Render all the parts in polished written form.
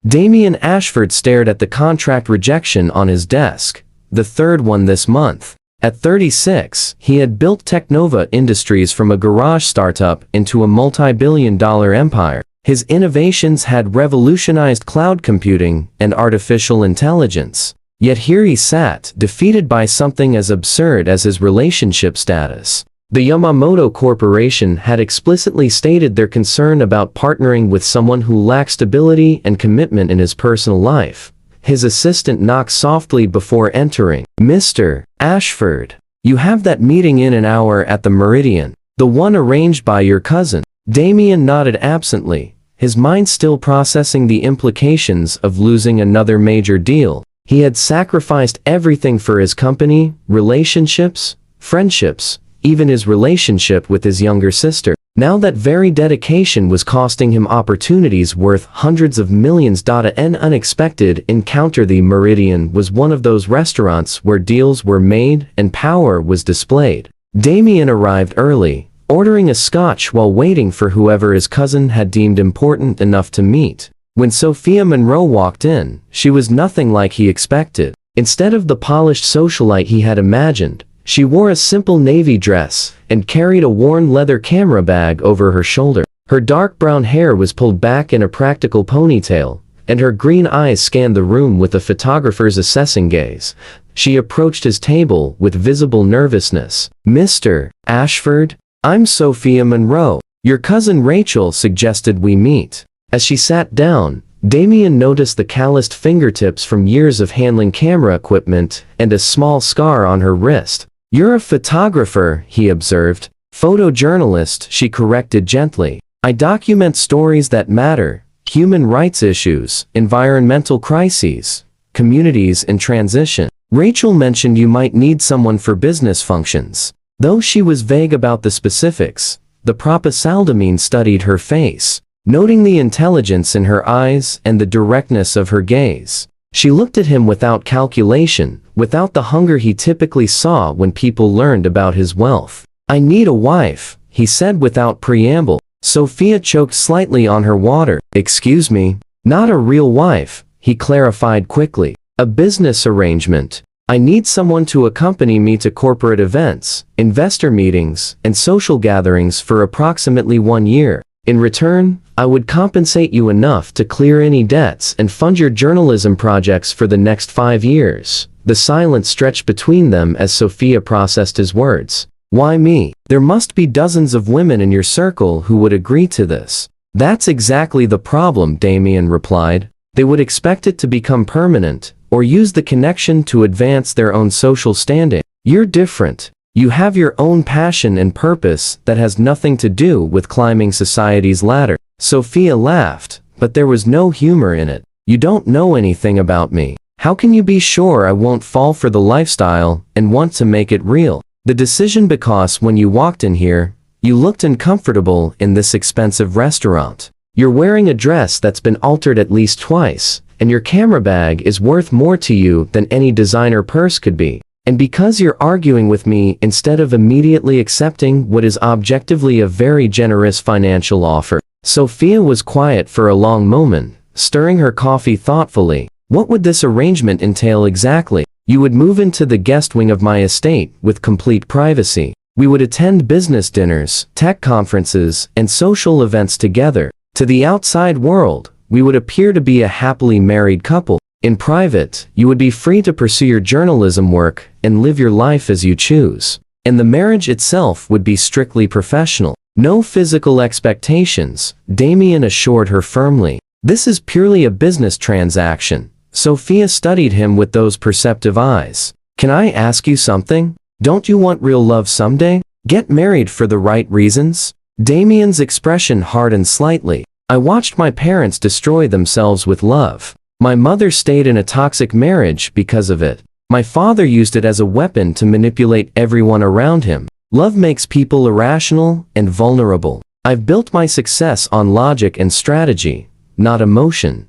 Damien Ashford stared at the contract rejection on his desk, the third one this month. At 36, he had built Technova Industries from a garage startup into a multi-billion-dollar empire. His innovations had revolutionized cloud computing and artificial intelligence. Yet here he sat, defeated by something as absurd as his relationship status. The Yamamoto Corporation had explicitly stated their concern about partnering with someone who lacked stability and commitment in his personal life. His assistant knocked softly before entering. "Mr. Ashford, you have that meeting in an hour at the Meridian, the one arranged by your cousin." Damien nodded absently, his mind still processing the implications of losing another major deal. He had sacrificed everything for his company, relationships, friendships, even his relationship with his younger sister. Now that very dedication was costing him opportunities worth hundreds of millions. An unexpected encounter. The Meridian was one of those restaurants where deals were made and power was displayed. Damien arrived early, ordering a scotch while waiting for whoever his cousin had deemed important enough to meet. When Sophia Monroe walked in, she was nothing like he expected. Instead of the polished socialite he had imagined, she wore a simple navy dress and carried a worn leather camera bag over her shoulder. Her dark brown hair was pulled back in a practical ponytail, and her green eyes scanned the room with a photographer's assessing gaze. She approached his table with visible nervousness. "Mr. Ashford, I'm Sophia Monroe. Your cousin Rachel suggested we meet." As she sat down, Damien noticed the calloused fingertips from years of handling camera equipment and a small scar on her wrist. "You're a photographer," he observed. "Photojournalist," she corrected gently. "I document stories that matter, human rights issues, environmental crises, communities in transition. Rachel mentioned you might need someone for business functions." Though she was vague about the specifics, the propysaldamine studied her face, noting the intelligence in her eyes and the directness of her gaze. She looked at him without calculation, without the hunger he typically saw when people learned about his wealth. "I need a wife," he said without preamble. Sophia choked slightly on her water. "Excuse me, not a real wife," he clarified quickly. "A business arrangement. I need someone to accompany me to corporate events, investor meetings, and social gatherings for approximately 1 year. In return, I would compensate you enough to clear any debts and fund your journalism projects for the next 5 years. The silence stretched between them as Sophia processed his words. "Why me? There must be dozens of women in your circle who would agree to this." "That's exactly the problem," Damien replied. "They would expect it to become permanent, or use the connection to advance their own social standing. You're different. You have your own passion and purpose that has nothing to do with climbing society's ladder." Sophia laughed, but there was no humor in it. "You don't know anything about me. How can you be sure I won't fall for the lifestyle and want to make it real?" "The decision because when you walked in here, you looked uncomfortable in this expensive restaurant. You're wearing a dress that's been altered at least twice, and your camera bag is worth more to you than any designer purse could be. And because you're arguing with me instead of immediately accepting what is objectively a very generous financial offer." Sophia was quiet for a long moment, stirring her coffee thoughtfully. "What would this arrangement entail exactly?" "You would move into the guest wing of my estate with complete privacy. We would attend business dinners, tech conferences, and social events together. To the outside world, we would appear to be a happily married couple. In private, you would be free to pursue your journalism work and live your life as you choose. And the marriage itself would be strictly professional. No physical expectations," Damien assured her firmly. "This is purely a business transaction." Sophia studied him with those perceptive eyes. "Can I ask you something? Don't you want real love someday? Get married for the right reasons?" Damien's expression hardened slightly. "I watched my parents destroy themselves with love. My mother stayed in a toxic marriage because of it. My father used it as a weapon to manipulate everyone around him. Love makes people irrational and vulnerable. I've built my success on logic and strategy, not emotion."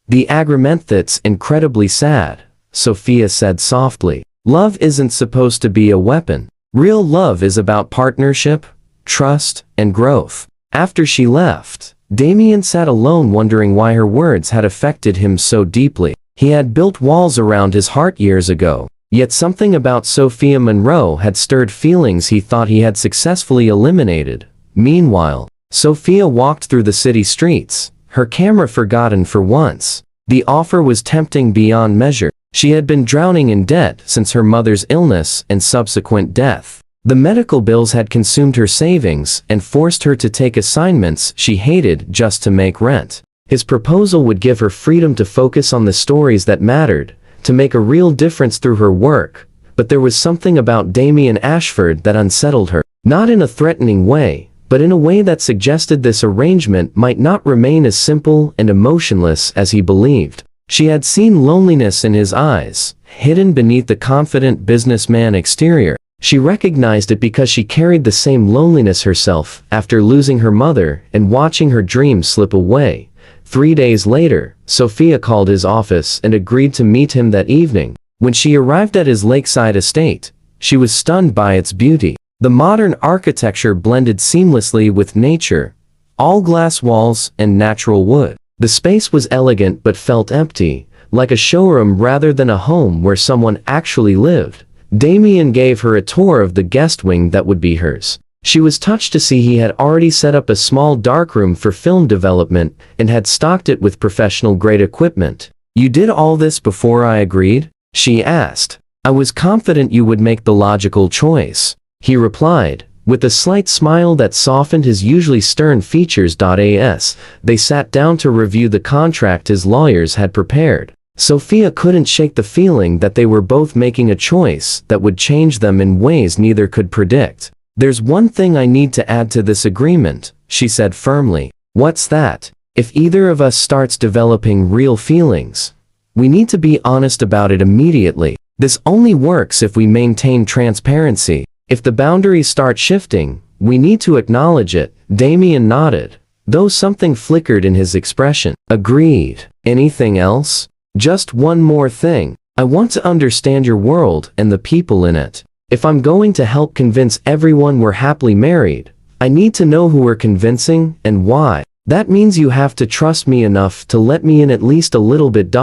"The agreement that's incredibly sad," Sophia said softly. "Love isn't supposed to be a weapon. Real love is about partnership, trust, and growth." After she left, Damien sat alone wondering why her words had affected him so deeply. He had built walls around his heart years ago, yet something about Sophia Monroe had stirred feelings he thought he had successfully eliminated. Meanwhile, Sophia walked through the city streets, her camera forgotten for once. The offer was tempting beyond measure. She had been drowning in debt since her mother's illness and subsequent death. The medical bills had consumed her savings and forced her to take assignments she hated just to make rent. His proposal would give her freedom to focus on the stories that mattered, to make a real difference through her work. But there was something about Damien Ashford that unsettled her. Not in a threatening way, but in a way that suggested this arrangement might not remain as simple and emotionless as he believed. She had seen loneliness in his eyes, hidden beneath the confident businessman exterior. She recognized it because she carried the same loneliness herself after losing her mother and watching her dreams slip away. 3 days later, Sophia called his office and agreed to meet him that evening. When she arrived at his lakeside estate, she was stunned by its beauty. The modern architecture blended seamlessly with nature, all glass walls and natural wood. The space was elegant but felt empty, like a showroom rather than a home where someone actually lived. Damien gave her a tour of the guest wing that would be hers. She was touched to see he had already set up a small darkroom for film development and had stocked it with professional-grade equipment. "You did all this before I agreed?" she asked. "I was confident you would make the logical choice," he replied, with a slight smile that softened his usually stern features. As they sat down to review the contract his lawyers had prepared, Sophia couldn't shake the feeling that they were both making a choice that would change them in ways neither could predict. "There's one thing I need to add to this agreement," she said firmly. "What's that?" "If either of us starts developing real feelings, we need to be honest about it immediately. This only works if we maintain transparency. If the boundaries start shifting, we need to acknowledge it." Damien nodded, though something flickered in his expression. "Agreed. Anything else?" "Just one more thing. I want to understand your world and the people in it. If I'm going to help convince everyone we're happily married, I need to know who we're convincing and why. That means you have to trust me enough to let me in at least a little bit.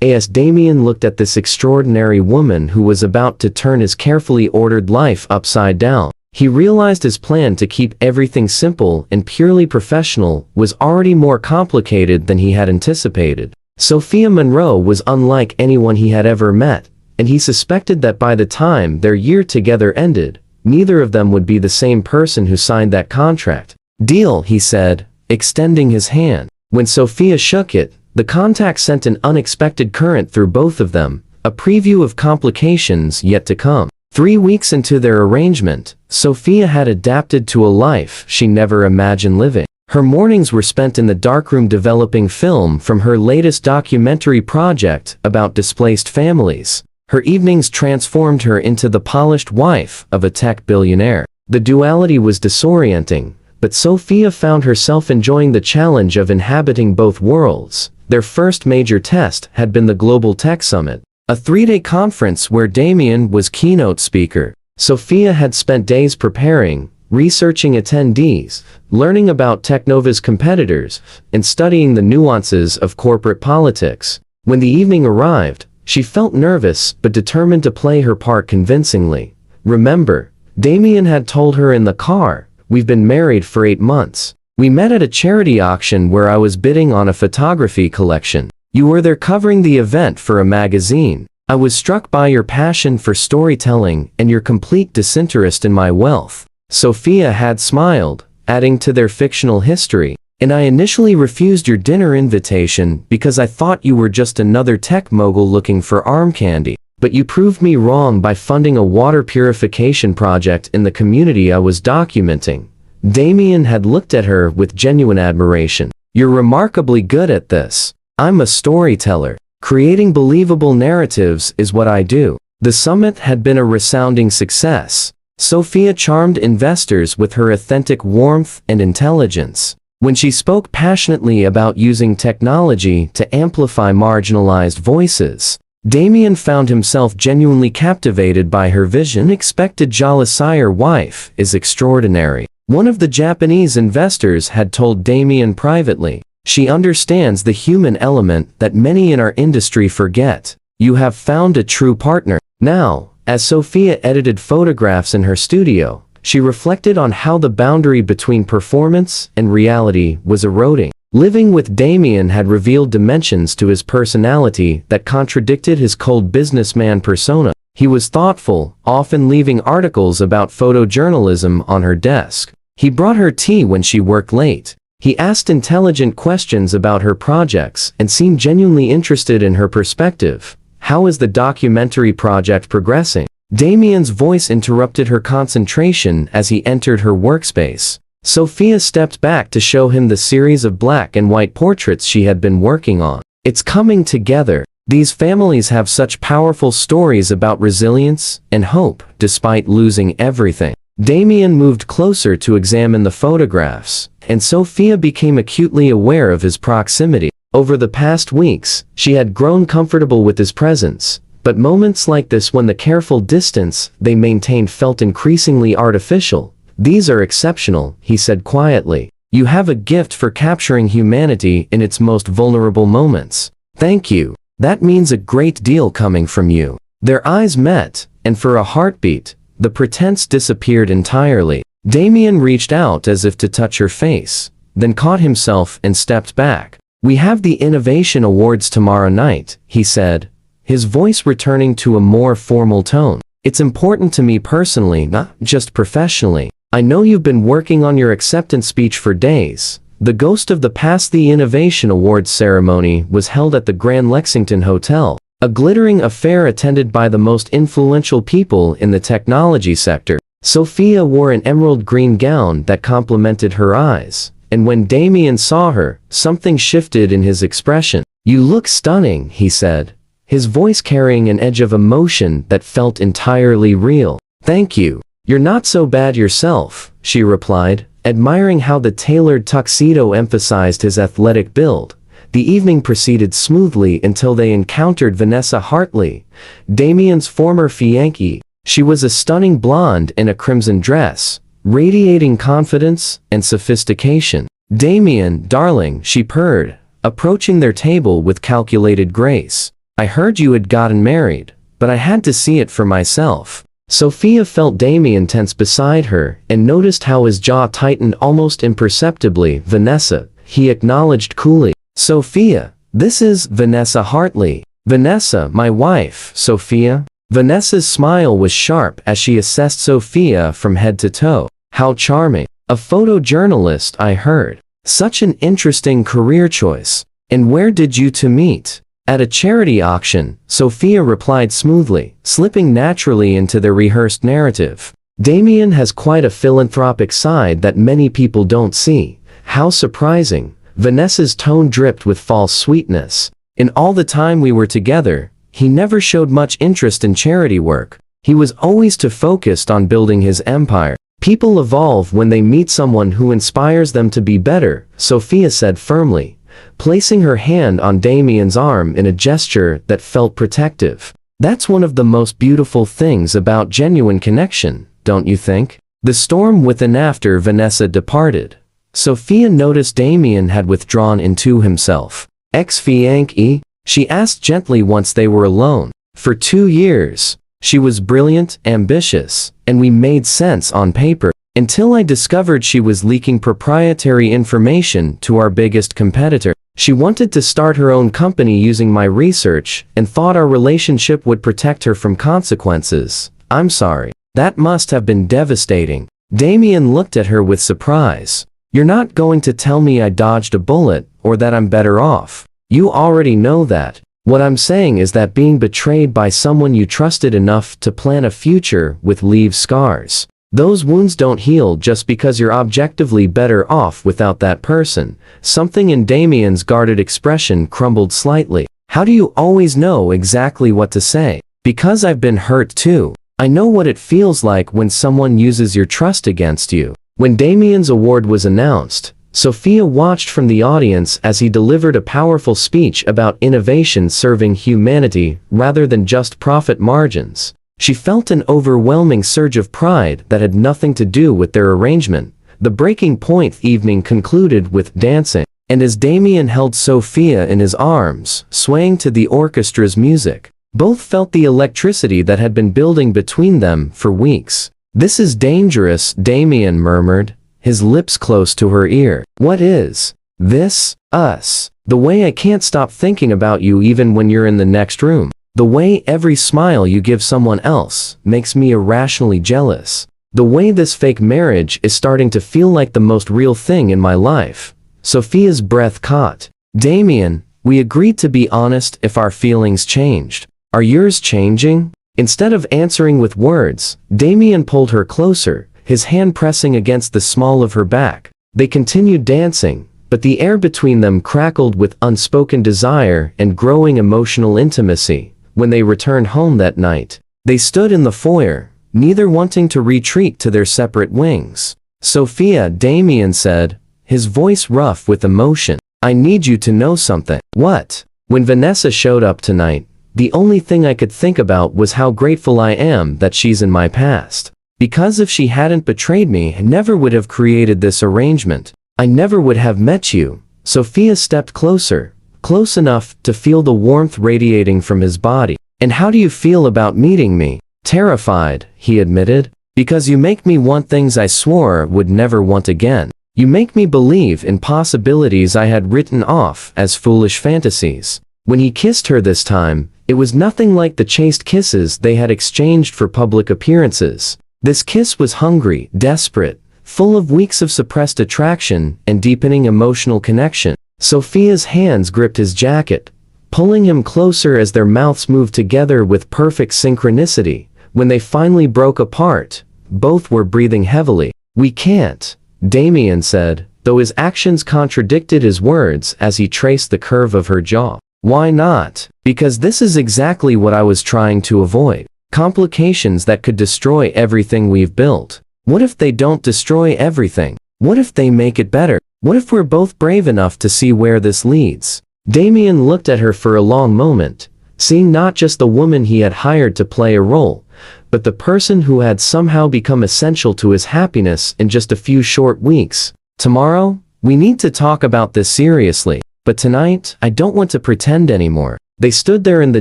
As Damien looked at this extraordinary woman who was about to turn his carefully ordered life upside down, he realized his plan to keep everything simple and purely professional was already more complicated than he had anticipated. Sophia Monroe was unlike anyone he had ever met, and he suspected that by the time their year together ended, neither of them would be the same person who signed that contract. "Deal," he said, extending his hand. When Sophia shook it, the contact sent an unexpected current through both of them, a preview of complications yet to come. 3 weeks into their arrangement, Sophia had adapted to a life she never imagined living. Her mornings were spent in the darkroom developing film from her latest documentary project about displaced families. Her evenings transformed her into the polished wife of a tech billionaire. The duality was disorienting, but Sophia found herself enjoying the challenge of inhabiting both worlds. Their first major test had been the Global Tech Summit, a 3-day conference where Damien was keynote speaker. Sophia had spent days preparing, researching attendees, learning about Technova's competitors, and studying the nuances of corporate politics. When the evening arrived, she felt nervous but determined to play her part convincingly. "Remember," Damien had told her in the car, "we've been married for 8 months. We met at a charity auction where I was bidding on a photography collection. You were there covering the event for a magazine. I was struck by your passion for storytelling and your complete disinterest in my wealth." Sophia had smiled, adding to their fictional history, "And I initially refused your dinner invitation because I thought you were just another tech mogul looking for arm candy. But you proved me wrong by funding a water purification project in the community I was documenting." Damien had looked at her with genuine admiration. "You're remarkably good at this. I'm a storyteller. Creating believable narratives is what I do." The summit had been a resounding success. Sophia charmed investors with her authentic warmth and intelligence. When she spoke passionately about using technology to amplify marginalized voices, Damien found himself genuinely captivated by her vision. "Expected Jalasire wife is extraordinary. One of the Japanese investors had told Damien privately, "She understands the human element that many in our industry forget. You have found a true partner." Now, as Sophia edited photographs in her studio, she reflected on how the boundary between performance and reality was eroding. Living with Damien had revealed dimensions to his personality that contradicted his cold businessman persona. He was thoughtful, often leaving articles about photojournalism on her desk. He brought her tea when she worked late. He asked intelligent questions about her projects and seemed genuinely interested in her perspective. "How is the documentary project progressing?" Damien's voice interrupted her concentration as he entered her workspace. Sophia stepped back to show him the series of black and white portraits she had been working on. "It's coming together. These families have such powerful stories about resilience and hope despite losing everything." Damien moved closer to examine the photographs, and Sophia became acutely aware of his proximity. Over the past weeks, she had grown comfortable with his presence, but moments like this, when the careful distance they maintained felt increasingly artificial. "These are exceptional," he said quietly. "You have a gift for capturing humanity in its most vulnerable moments." "Thank you. That means a great deal coming from you." Their eyes met, and for a heartbeat, the pretense disappeared entirely. Damien reached out as if to touch her face, then caught himself and stepped back. "We have the Innovation Awards tomorrow night," he said, his voice returning to a more formal tone. "It's important to me personally, not just professionally. I know you've been working on your acceptance speech for days." The ghost of the past. The Innovation Awards ceremony was held at the Grand Lexington Hotel, a glittering affair attended by the most influential people in the technology sector. Sophia wore an emerald green gown that complemented her eyes, and when Damien saw her, something shifted in his expression. "You look stunning," he said, his voice carrying an edge of emotion that felt entirely real. "Thank you. You're not so bad yourself," she replied, admiring how the tailored tuxedo emphasized his athletic build. The evening proceeded smoothly until they encountered Vanessa Hartley, Damien's former fiancée. She was a stunning blonde in a crimson dress, radiating confidence and sophistication. "Damien, darling," she purred, approaching their table with calculated grace. "I heard you had gotten married, but I had to see it for myself." Sophia felt Damien tense beside her and noticed how his jaw tightened almost imperceptibly. "Vanessa," he acknowledged coolly. "Sophia, this is Vanessa Hartley." "Vanessa, my wife, Sophia." Vanessa's smile was sharp as she assessed Sophia from head to toe. "How charming. A photojournalist, I heard. Such an interesting career choice. And where did you two meet?" "At a charity auction," Sophia replied smoothly, slipping naturally into their rehearsed narrative. "Damien has quite a philanthropic side that many people don't see." "How surprising." Vanessa's tone dripped with false sweetness. "In all the time we were together, he never showed much interest in charity work. He was always too focused on building his empire." "People evolve when they meet someone who inspires them to be better," Sophia said firmly, placing her hand on Damien's arm in a gesture that felt protective. "That's one of the most beautiful things about genuine connection, don't you think?" The storm within. After Vanessa departed, Sophia noticed Damien had withdrawn into himself. "Ex-fiancée?" she asked gently once they were alone. "For 2 years. She was brilliant, ambitious, and we made sense on paper, until I discovered she was leaking proprietary information to our biggest competitor. She wanted to start her own company using my research and thought our relationship would protect her from consequences. I'm sorry. That must have been devastating." Damien looked at her with surprise. "You're not going to tell me I dodged a bullet, or that I'm better off. You already know that. What I'm saying is that being betrayed by someone you trusted enough to plan a future with leaves scars. Those wounds don't heal just because you're objectively better off without that person." Something in Damien's guarded expression crumbled slightly. "How do you always know exactly what to say?" "Because I've been hurt too. I know what it feels like when someone uses your trust against you." When Damien's award was announced, Sophia watched from the audience as he delivered a powerful speech about innovation serving humanity rather than just profit margins. She felt an overwhelming surge of pride that had nothing to do with their arrangement, The breaking point evening concluded with dancing, and as Damien held Sophia in his arms, swaying to the orchestra's music, both felt the electricity that had been building between them for weeks. "This is dangerous," Damien murmured, his lips close to her ear. "What is this? Us? The way I can't stop thinking about you even when you're in the next room. The way every smile you give someone else makes me irrationally jealous. The way this fake marriage is starting to feel like the most real thing in my life." Sophia's breath caught. "Damien, we agreed to be honest if our feelings changed. Are yours changing?" Instead of answering with words, Damien pulled her closer, his hand pressing against the small of her back. They continued dancing, but the air between them crackled with unspoken desire and growing emotional intimacy. When they returned home that night, they stood in the foyer, neither wanting to retreat to their separate wings. "Sophia," Damien said, his voice rough with emotion, "I need you to know something." "What?" "When Vanessa showed up tonight, the only thing I could think about was how grateful I am that she's in my past. Because if she hadn't betrayed me, I never would have created this arrangement. I never would have met you." Sophia stepped closer, close enough to feel the warmth radiating from his body. "And how do you feel about meeting me?" "Terrified," he admitted. "Because you make me want things I swore I would never want again. You make me believe in possibilities I had written off as foolish fantasies." When he kissed her this time, it was nothing like the chaste kisses they had exchanged for public appearances. This kiss was hungry, desperate, full of weeks of suppressed attraction and deepening emotional connection. Sophia's hands gripped his jacket, pulling him closer as their mouths moved together with perfect synchronicity. When they finally broke apart, both were breathing heavily. "We can't," Damien said, though his actions contradicted his words as he traced the curve of her jaw. "Why not?" "Because this is exactly what I was trying to avoid. Complications that could destroy everything we've built. What if they don't destroy everything? What if they make it better? What if we're both brave enough to see where this leads?" Damien looked at her for a long moment, seeing not just the woman he had hired to play a role, but the person who had somehow become essential to his happiness in just a few short weeks. "Tomorrow, we need to talk about this seriously, but tonight, I don't want to pretend anymore." They stood there in the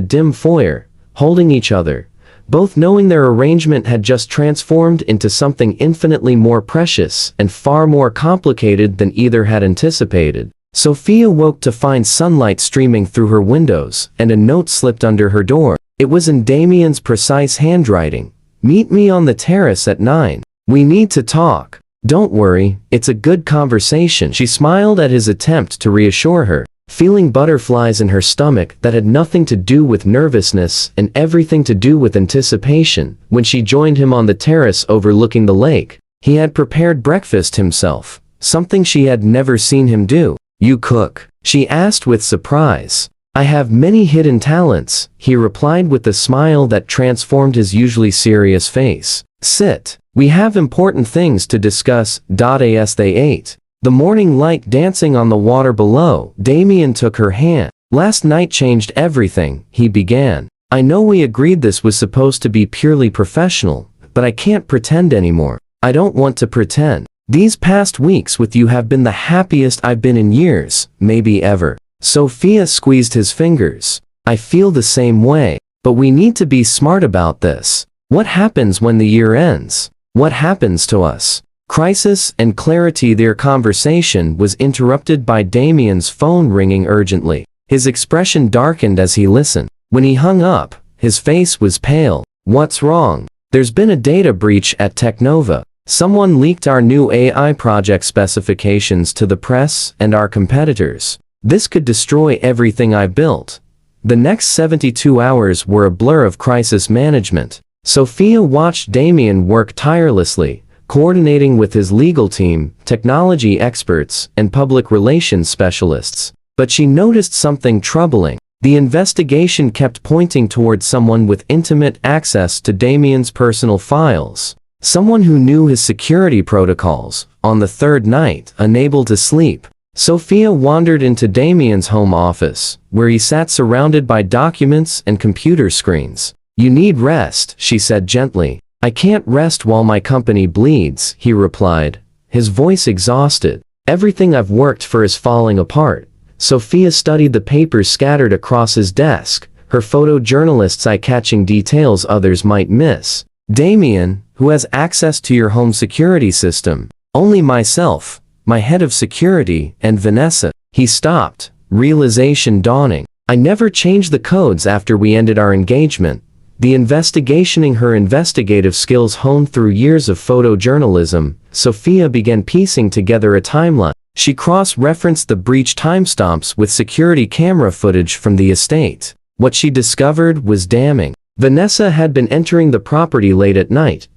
dim foyer, holding each other, both knowing their arrangement had just transformed into something infinitely more precious and far more complicated than either had anticipated. Sophia woke to find sunlight streaming through her windows, and a note slipped under her door. It was in Damien's precise handwriting. "Meet me on the terrace at 9. We need to talk. Don't worry, it's a good conversation." She smiled at his attempt to reassure her, feeling butterflies in her stomach that had nothing to do with nervousness and everything to do with anticipation. When she joined him on the terrace overlooking the lake, he had prepared breakfast himself, something she had never seen him do. "You cook?" she asked with surprise. "I have many hidden talents," he replied with a smile that transformed his usually serious face. "Sit. We have important things to discuss." As they ate, the morning light dancing on the water below, Damien took her hand. "Last night changed everything," he began. "I know we agreed this was supposed to be purely professional, but I can't pretend anymore. I don't want to pretend. These past weeks with you have been the happiest I've been in years, maybe ever." Sophia squeezed his fingers. "I feel the same way, but we need to be smart about this. What happens when the year ends? What happens to us?" Crisis and clarity. Their conversation was interrupted by Damien's phone ringing urgently. His expression darkened as he listened. When he hung up, his face was pale. "What's wrong?" "There's been a data breach at Technova. Someone leaked our new AI project specifications to the press and our competitors. This could destroy everything I built." The next 72 hours were a blur of crisis management. Sophia watched Damien work tirelessly, coordinating with his legal team, technology experts, and public relations specialists. But she noticed something troubling. The investigation kept pointing towards someone with intimate access to Damien's personal files. Someone who knew his security protocols. On the third night, unable to sleep, Sophia wandered into Damien's home office, where he sat surrounded by documents and computer screens. "You need rest," she said gently. "I can't rest while my company bleeds," he replied, his voice exhausted. Everything I've worked for is falling apart. Sophia studied the papers scattered across his desk, her photojournalist's eye-catching details others might miss. Damien, who has access to your home security system? Only myself, my head of security, and Vanessa. He stopped, realization dawning. I never changed the codes after we ended our engagement. Investigating her investigative skills honed through years of photojournalism, Sophia began piecing together a timeline. She cross-referenced the breach timestamps with security camera footage from the estate. What she discovered was damning. Vanessa had been entering the property late at night,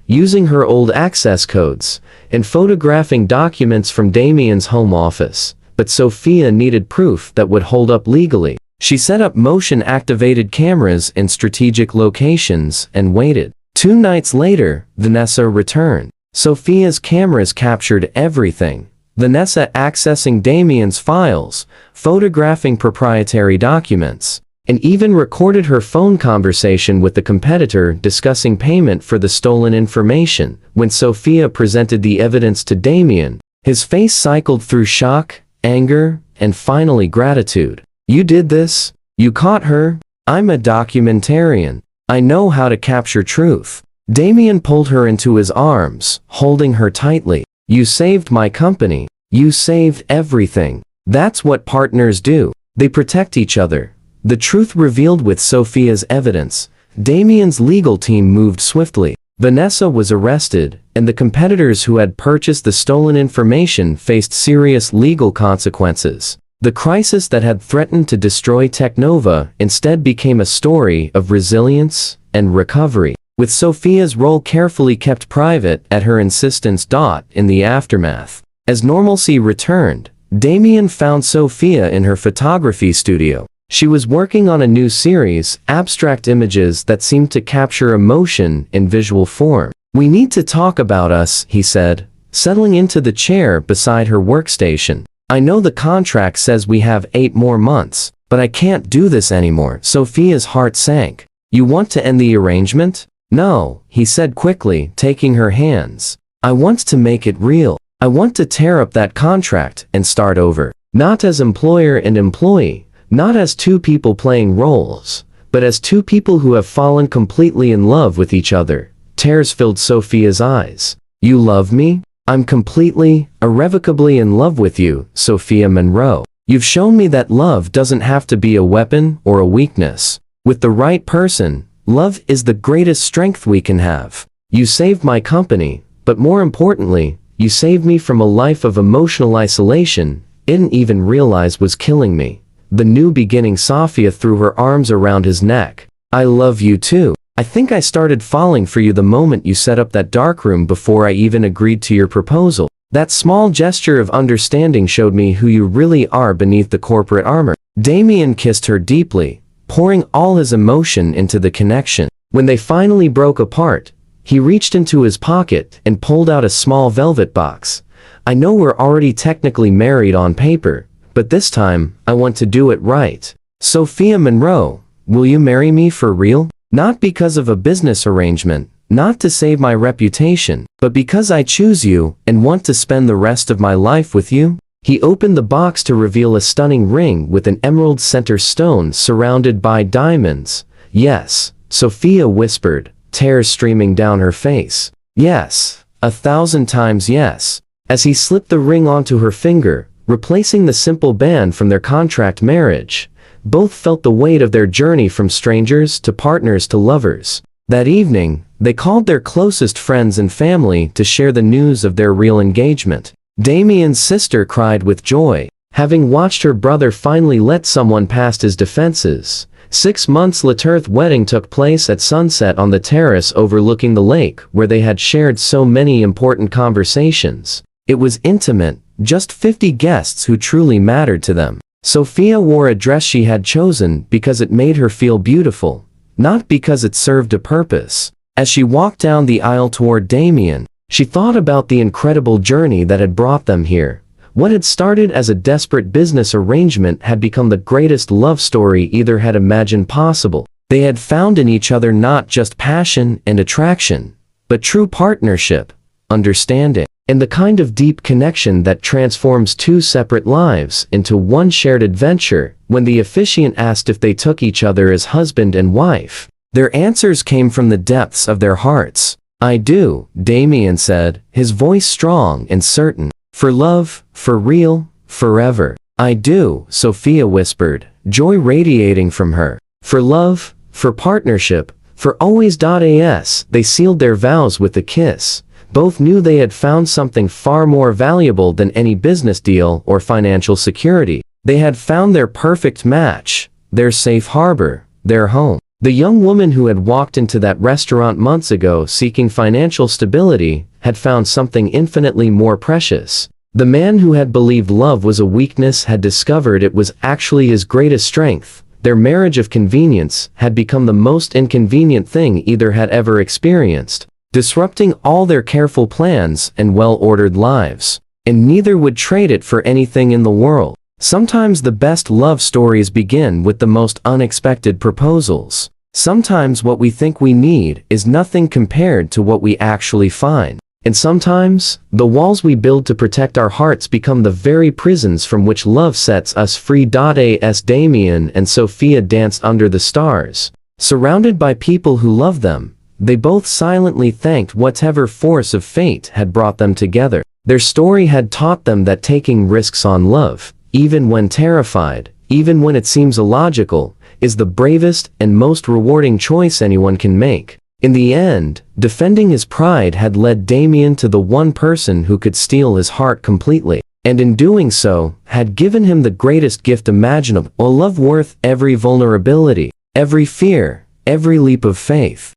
using her old access codes, and photographing documents from Damien's home office. But Sophia needed proof that would hold up legally. She set up motion-activated cameras in strategic locations and waited. 2 nights later, Vanessa returned. Sophia's cameras captured everything. Vanessa accessing Damien's files, photographing proprietary documents, and even recorded her phone conversation with the competitor discussing payment for the stolen information. When Sophia presented the evidence to Damien, his face cycled through shock, anger, and finally gratitude. You did this? You caught her? I'm a documentarian. I know how to capture truth. Damien pulled her into his arms, holding her tightly. You saved my company. You saved everything. That's what partners do. They protect each other. The truth revealed with Sophia's evidence. Damien's legal team moved swiftly. Vanessa was arrested, and the competitors who had purchased the stolen information faced serious legal consequences. The crisis that had threatened to destroy Teknova instead became a story of resilience and recovery, with Sophia's role carefully kept private at her insistence. In the aftermath, as normalcy returned, Damien found Sophia in her photography studio. She was working on a new series, abstract images that seemed to capture emotion in visual form. We need to talk about us, he said, settling into the chair beside her workstation. I know the contract says we have 8 more months, but I can't do this anymore. Sophia's heart sank. You want to end the arrangement? No, he said quickly, taking her hands. I want to make it real. I want to tear up that contract and start over. Not as employer and employee, not as 2 people playing roles, but as 2 people who have fallen completely in love with each other. Tears filled Sophia's eyes. You love me? I'm completely, irrevocably in love with you, Sophia Monroe. You've shown me that love doesn't have to be a weapon or a weakness. With the right person, love is the greatest strength we can have. You saved my company, but more importantly, you saved me from a life of emotional isolation I didn't even realize was killing me. The new beginning. Sophia threw her arms around his neck. I love you too. I think I started falling for you the moment you set up that darkroom before I even agreed to your proposal. That small gesture of understanding showed me who you really are beneath the corporate armor. Damien kissed her deeply, pouring all his emotion into the connection. When they finally broke apart, he reached into his pocket and pulled out a small velvet box. I know we're already technically married on paper, but this time, I want to do it right. Sophia Monroe, will you marry me for real? Not because of a business arrangement, not to save my reputation, but because I choose you and want to spend the rest of my life with you. He opened the box to reveal a stunning ring with an emerald center stone surrounded by diamonds. Yes, Sophia whispered, tears streaming down her face. Yes, 1,000 times yes. As he slipped the ring onto her finger, replacing the simple band from their contract marriage, both felt the weight of their journey from strangers to partners to lovers. That evening, they called their closest friends and family to share the news of their real engagement. Damien's sister cried with joy, having watched her brother finally let someone past his defenses. 6 months later, the wedding took place at sunset on the terrace overlooking the lake where they had shared so many important conversations. It was intimate, just 50 guests who truly mattered to them. Sophia wore a dress she had chosen because it made her feel beautiful, not because it served a purpose. As she walked down the aisle toward Damien, she thought about the incredible journey that had brought them here. What had started as a desperate business arrangement had become the greatest love story either had imagined possible. They had found in each other not just passion and attraction, but true partnership, understanding, and the kind of deep connection that transforms two separate lives into one shared adventure. When the officiant asked if they took each other as husband and wife, their answers came from the depths of their hearts. "I do," Damien said, his voice strong and certain. "For love, for real, forever." "I do," Sophia whispered, joy radiating from her. "For love, for partnership, for always. As they sealed their vows with a kiss, both knew they had found something far more valuable than any business deal or financial security. They had found their perfect match, their safe harbor, their home. The young woman who had walked into that restaurant months ago seeking financial stability had found something infinitely more precious. The man who had believed love was a weakness had discovered it was actually his greatest strength. Their marriage of convenience had become the most inconvenient thing either had ever experienced, disrupting all their careful plans and well-ordered lives. And neither would trade it for anything in the world. Sometimes the best love stories begin with the most unexpected proposals. Sometimes what we think we need is nothing compared to what we actually find. And sometimes, the walls we build to protect our hearts become the very prisons from which love sets us free. As Damien and Sophia danced under the stars, surrounded by people who love them, they both silently thanked whatever force of fate had brought them together. Their story had taught them that taking risks on love, even when terrified, even when it seems illogical, is the bravest and most rewarding choice anyone can make. In the end, defending his pride had led Damien to the one person who could steal his heart completely, and in doing so, had given him the greatest gift imaginable, a love worth every vulnerability, every fear, every leap of faith.